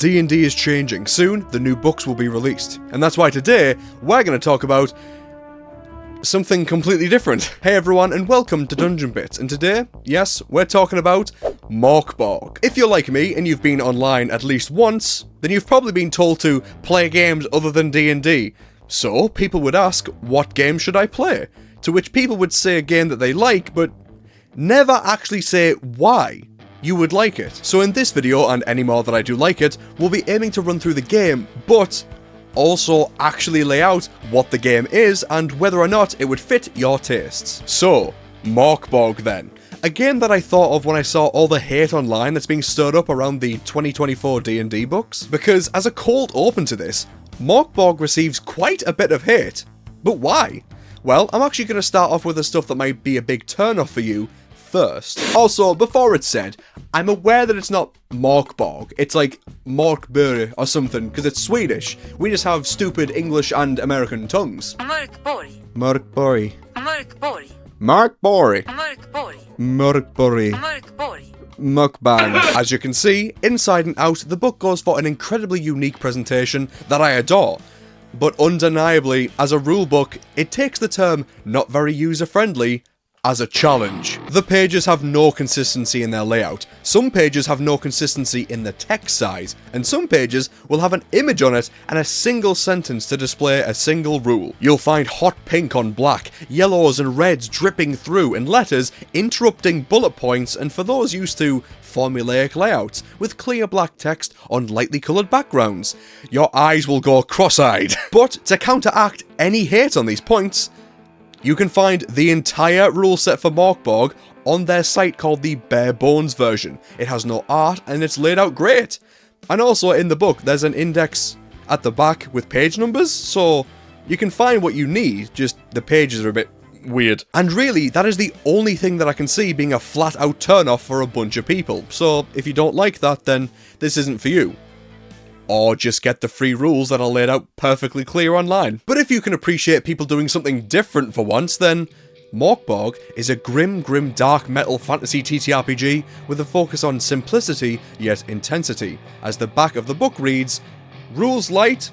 D&D is changing. Soon, the new books will be released. And that's why today, we're going to talk about something completely different. Hey everyone, and welcome to Dungeon Bits. And today, yes, we're talking about Mörk Borg. If you're like me, and you've been online at least once, then you've probably been told to play games other than D&D. So, people would ask, what game should I play? To which people would say a game that they like, but never actually say why you would like it. So in this video, and any more that I do like it, we'll be aiming to run through the game, but also actually lay out what the game is and whether or not it would fit your tastes. So, Mörk Borg then. A game that I thought of when I saw all the hate online that's being stirred up around the 2024 D&D books. Because as a cold open to this, Mörk Borg receives quite a bit of hate. But why? Well, I'm actually going to start off with the stuff that might be a big turn-off for you first. Also, before it's said, I'm aware that it's not Mörk Borg, it's like Mörk Borg or something, because it's Swedish. We just have stupid English and American tongues. Mörk Borg. Mörk Borg. Mörk Borg. Mörk Borg. Mörk Borg. Mörk Borg. Mörk Borg. Mukbang. As you can see, inside and out, the book goes for an incredibly unique presentation that I adore. But undeniably, as a rulebook, it takes the term not very user-friendly as a challenge. The pages have no consistency in their layout, some pages have no consistency in the text size, and some pages will have an image on it and a single sentence to display a single rule. You'll find hot pink on black, yellows and reds dripping through, and letters interrupting bullet points, and for those used to formulaic layouts, with clear black text on lightly coloured backgrounds. Your eyes will go cross-eyed. But to counteract any hate on these points, you can find the entire rule set for Mörk Borg on their site called the Bare Bones version. It has no art and it's laid out great. And also in the book there's an index at the back with page numbers, so you can find what you need, just the pages are a bit weird. And really, that is the only thing that I can see being a flat out turn off for a bunch of people. So if you don't like that, then this isn't for you. Or just get the free rules that are laid out perfectly clear online. But if you can appreciate people doing something different for once, then Mörk Borg is a grim dark metal fantasy TTRPG with a focus on simplicity yet intensity. As the back of the book reads, Rules Lite,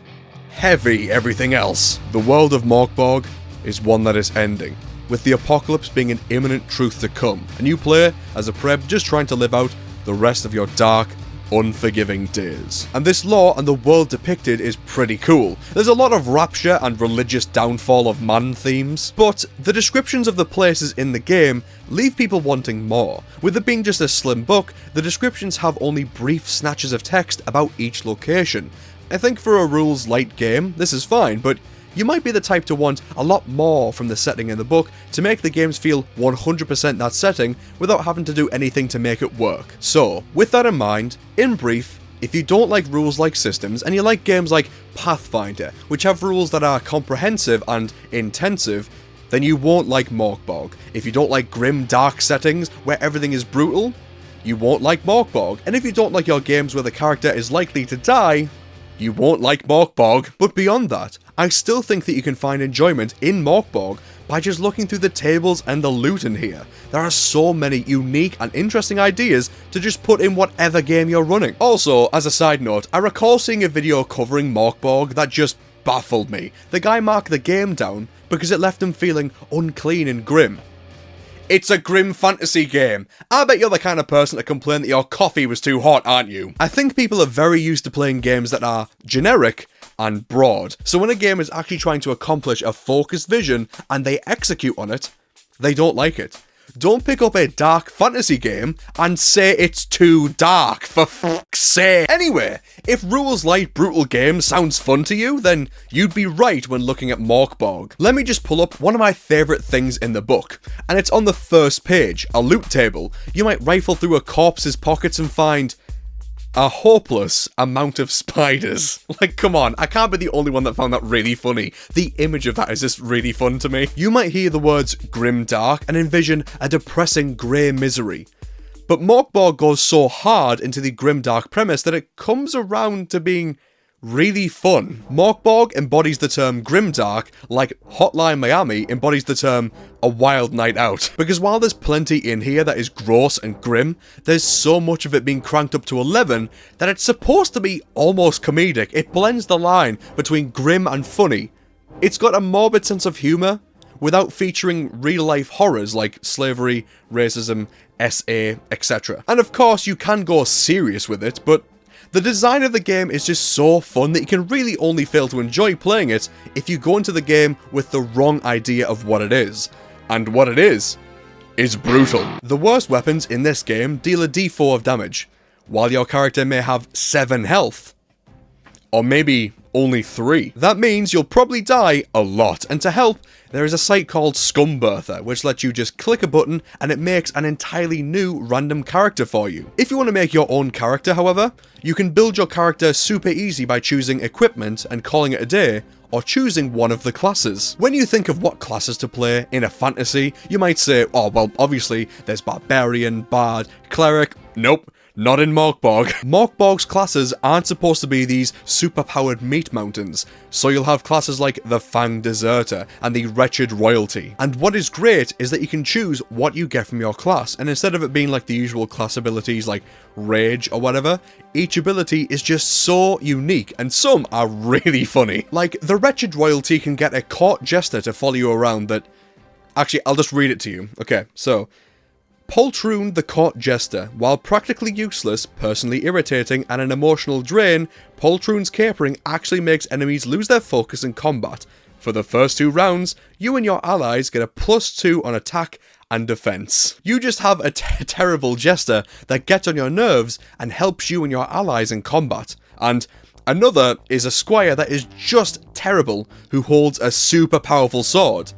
heavy everything else. The world of Mörk Borg is one that is ending, with the apocalypse being an imminent truth to come, and you play as a preb just trying to live out the rest of your dark, unforgiving days. And this lore and the world depicted is pretty cool. There's a lot of rapture and religious downfall of man themes, but the descriptions of the places in the game leave people wanting more. With it being just a slim book, the descriptions have only brief snatches of text about each location. I think for a Rules Lite game, this is fine, but you might be the type to want a lot more from the setting in the book to make the games feel 100% that setting without having to do anything to make it work. So, with that in mind, in brief, if you don't like rules-like systems and you like games like Pathfinder, which have rules that are comprehensive and intensive, then you won't like Mörk Borg. If you don't like grim, dark settings where everything is brutal, you won't like Mörk Borg. And if you don't like your games where the character is likely to die, you won't like Mörk Borg. But beyond that, I still think that you can find enjoyment in Mörk Borg by just looking through the tables and the loot in here. There are so many unique and interesting ideas to just put in whatever game you're running. Also, as a side note, I recall seeing a video covering Mörk Borg that just baffled me. The guy marked the game down because it left him feeling unclean and grim. It's a grim fantasy game. I bet you're the kind of person to complain that your coffee was too hot, aren't you? I think people are very used to playing games that are generic and broad. So when a game is actually trying to accomplish a focused vision and they execute on it, they don't like it. Don't pick up a dark fantasy game and say it's too dark, for fuck's sake. Anyway, if Rules Lite brutal games sounds fun to you, then you'd be right when looking at Mörk Borg. Let me just pull up one of my favourite things in the book, and it's on the first page, a loot table. You might rifle through a corpse's pockets and find a hopeless amount of spiders. Like, come on, I can't be the only one that found that really funny. The image of that is just really fun to me. You might hear the words grim dark and envision a depressing grey misery. But Mörk Borg goes so hard into the grimdark premise that it comes around to being really fun. Mörk Borg embodies the term grimdark, like Hotline Miami embodies the term a wild night out. Because while there's plenty in here that is gross and grim, there's so much of it being cranked up to 11 that it's supposed to be almost comedic. It blends the line between grim and funny. It's got a morbid sense of humour, without featuring real-life horrors like slavery, racism, SA, etc. And of course, you can go serious with it, but the design of the game is just so fun that you can really only fail to enjoy playing it if you go into the game with the wrong idea of what it is. And what it is brutal. The worst weapons in this game deal a d4 of damage, while your character may have 7 health. Or maybe only 3. That means you'll probably die a lot, and to help, there is a site called Scumbirther, which lets you just click a button and it makes an entirely new random character for you. If you want to make your own character, however, you can build your character super easy by choosing equipment and calling it a day, or choosing one of the classes. When you think of what classes to play in a fantasy, you might say, oh well, obviously there's Barbarian, Bard, Cleric. Nope. Not in Mörk Borg. Mörk Borg's classes aren't supposed to be these super-powered meat mountains, so you'll have classes like the Fang Deserter and the Wretched Royalty. And what is great is that you can choose what you get from your class, and instead of it being like the usual class abilities like Rage or whatever, each ability is just so unique, and some are really funny. Like, the Wretched Royalty can get a court jester to follow you around that... Actually, I'll just read it to you. Okay, so... Poltroon the Court Jester. While practically useless, personally irritating, and an emotional drain, Poltroon's capering actually makes enemies lose their focus in combat. For the first 2 rounds, you and your allies get a +2 on attack and defense. You just have a terrible jester that gets on your nerves and helps you and your allies in combat. And another is a squire that is just terrible, who holds a super powerful sword.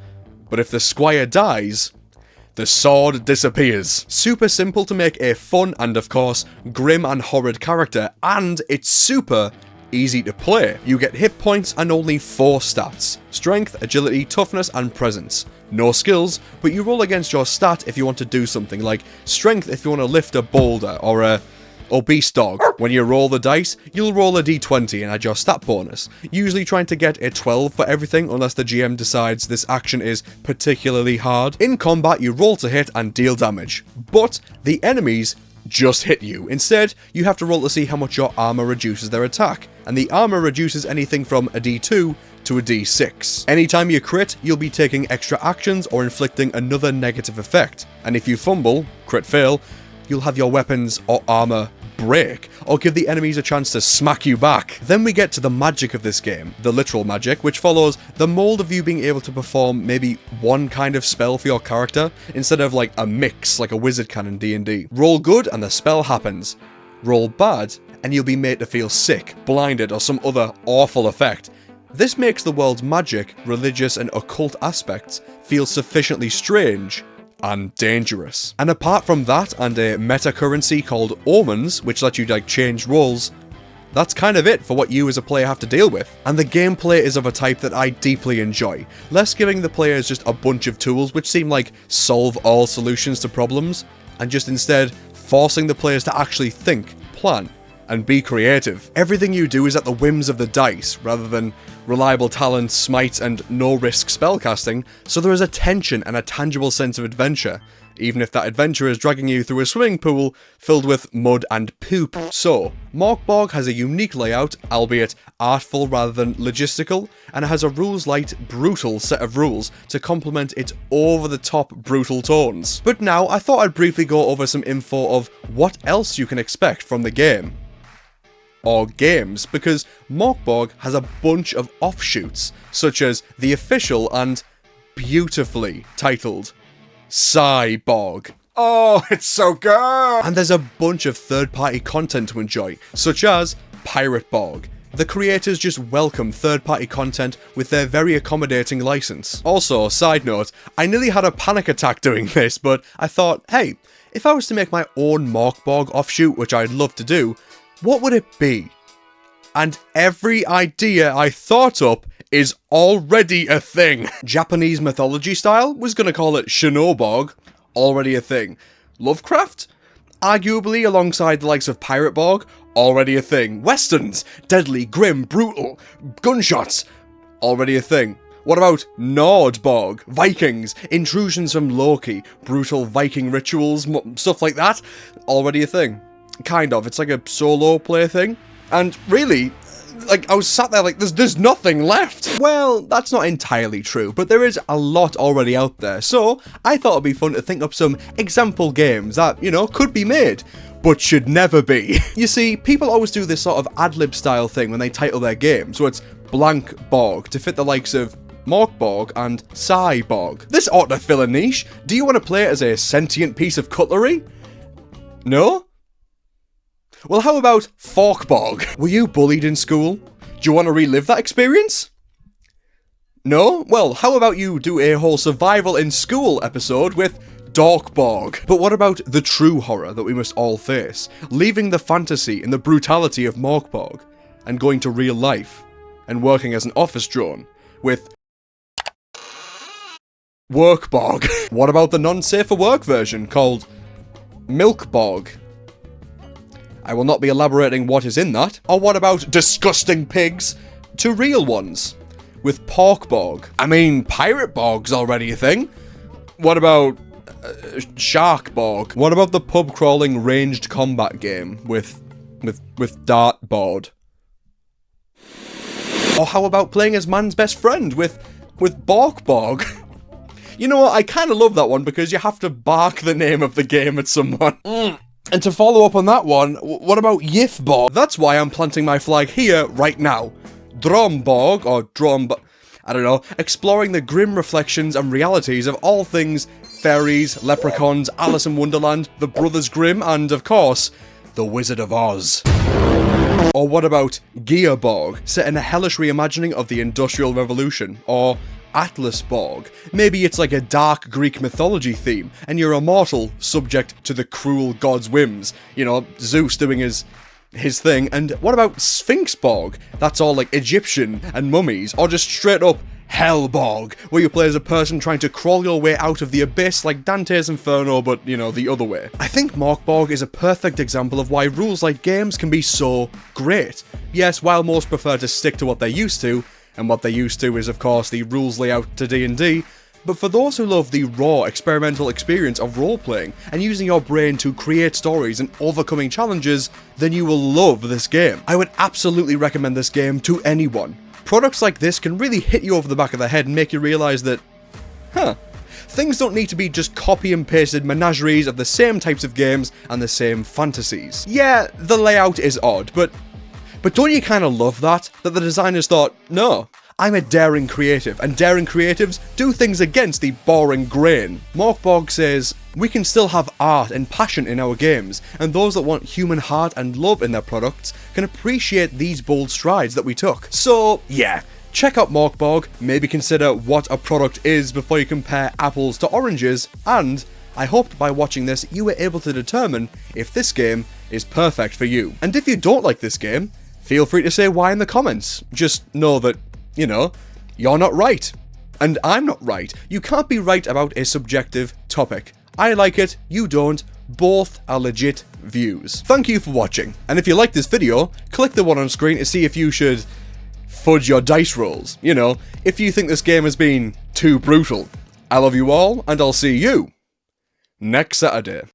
But if the squire dies... the sword disappears. Super simple to make a fun and, of course, grim and horrid character, and it's super easy to play. You get hit points and only 4 stats. Strength, agility, toughness, and presence. No skills, but you roll against your stat if you want to do something, like strength if you want to lift a boulder, or a obese dog. When you roll the dice, you'll roll a d20 and add your stat bonus, usually trying to get a 12 for everything unless the GM decides this action is particularly hard. In combat, you roll to hit and deal damage, but the enemies just hit you. Instead, you have to roll to see how much your armor reduces their attack, and the armor reduces anything from a d2 to a d6. Anytime you crit, you'll be taking extra actions or inflicting another negative effect, and if you fumble, crit fail, you'll have your weapons or armor break, or give the enemies a chance to smack you back. Then we get to the magic of this game, the literal magic, which follows the mold of you being able to perform maybe one kind of spell for your character, instead of like a mix like a wizard can in D&D. Roll good and the spell happens. Roll bad and you'll be made to feel sick, blinded, or some other awful effect. This makes the world's magic, religious, and occult aspects feel sufficiently strange and dangerous. And apart from that and a meta currency called omens, which lets you like change roles, that's kind of it for what you as a player have to deal with. And the gameplay is of a type that I deeply enjoy, less giving the players just a bunch of tools which seem like solve all solutions to problems, and just instead forcing the players to actually think, plan, and be creative. Everything you do is at the whims of the dice, rather than reliable talent, smite, and no-risk spellcasting, so there is a tension and a tangible sense of adventure, even if that adventure is dragging you through a swimming pool filled with mud and poop. So, Mörk Borg has a unique layout, albeit artful rather than logistical, and it has a Rules Lite brutal set of rules to complement its over-the-top brutal tones. But now, I thought I'd briefly go over some info of what else you can expect from the game. Or games, because Mörk Borg has a bunch of offshoots, such as the official and beautifully titled Cyborg. Oh, it's so good! And there's a bunch of third-party content to enjoy, such as Pirate Borg. The creators just welcome third-party content with their very accommodating license. Also, side note, I nearly had a panic attack doing this, but I thought, hey, if I was to make my own Mörk Borg offshoot, which I'd love to do, what would it be? And every idea I thought up is already a thing. Japanese mythology style? Was gonna call it Shinoborg. Already a thing. Lovecraft? Arguably alongside the likes of Pirate Borg, already a thing. Westerns, deadly, grim, brutal, gunshots, already a thing. What about Nord Borg, Vikings, intrusions from Loki, brutal Viking rituals, stuff like that, already a thing. Kind of, it's like a solo play thing. And really, like, I was sat there like, there's nothing left. Well, that's not entirely true, but there is a lot already out there, so I thought it'd be fun to think up some example games that, you know, could be made, but should never be. You see, people always do this sort of ad-lib style thing when they title their game, so it's blank Borg, to fit the likes of Mörk Borg and Psy Borg. This ought to fill a niche. Do you want to play it as a sentient piece of cutlery? No? Well, how about Fork Borg? Were you bullied in school? Do you want to relive that experience? No? Well, how about you do a whole survival in school episode with Dork Borg? But what about the true horror that we must all face? Leaving the fantasy and the brutality of Mörk Borg and going to real life and working as an office drone with Work Borg. What about the non-safe for work version called Milk Borg? I will not be elaborating what is in that. Or what about disgusting pigs to real ones with Pork Borg? I mean, Pirate Borg's already a thing. What about Shark Borg? What about the pub crawling ranged combat game with Dartboard? Or how about playing as man's best friend with Bork Borg? You know what, I kind of love that one because you have to bark the name of the game at someone. And to follow up on that one, what about Yif Borg? That's why I'm planting my flag here right now. Dromborg, or Dromborg, I don't know, exploring the grim reflections and realities of all things fairies, leprechauns, Alice in Wonderland, the Brothers Grimm, and of course, the Wizard of Oz. Or what about Gearborg, set in a hellish reimagining of the Industrial Revolution? Or Atlas Borg. Maybe it's like a dark Greek mythology theme, and you're a mortal subject to the cruel god's whims. You know, Zeus doing his thing. And what about Sphinx Borg? That's all like Egyptian and mummies, or just straight up Hellborg, where you play as a person trying to crawl your way out of the abyss like Dante's Inferno, but, you know, the other way. I think Mörk Borg is a perfect example of why Rules Lite games can be so great. Yes, while most prefer to stick to what they're used to, and what they're used to is, of course, the rules layout to D&D, but for those who love the raw, experimental experience of role-playing and using your brain to create stories and overcoming challenges, then you will love this game. I would absolutely recommend this game to anyone. Products like this can really hit you over the back of the head and make you realise that, things don't need to be just copy and pasted menageries of the same types of games and the same fantasies. Yeah, the layout is odd, but don't you kind of love that the designers thought, no, I'm a daring creative, and daring creatives do things against the boring grain. Mörk Borg says, we can still have art and passion in our games, and those that want human heart and love in their products can appreciate these bold strides that we took. So, yeah, check out Mörk Borg, maybe consider what a product is before you compare apples to oranges, and I hoped by watching this you were able to determine if this game is perfect for you. And if you don't like this game, feel free to say why in the comments. Just know that, you know, you're not right. And I'm not right. You can't be right about a subjective topic. I like it, you don't. Both are legit views. Thank you for watching. And if you like this video, click the one on screen to see if you should fudge your dice rolls. You know, if you think this game has been too brutal. I love you all, and I'll see you next Saturday.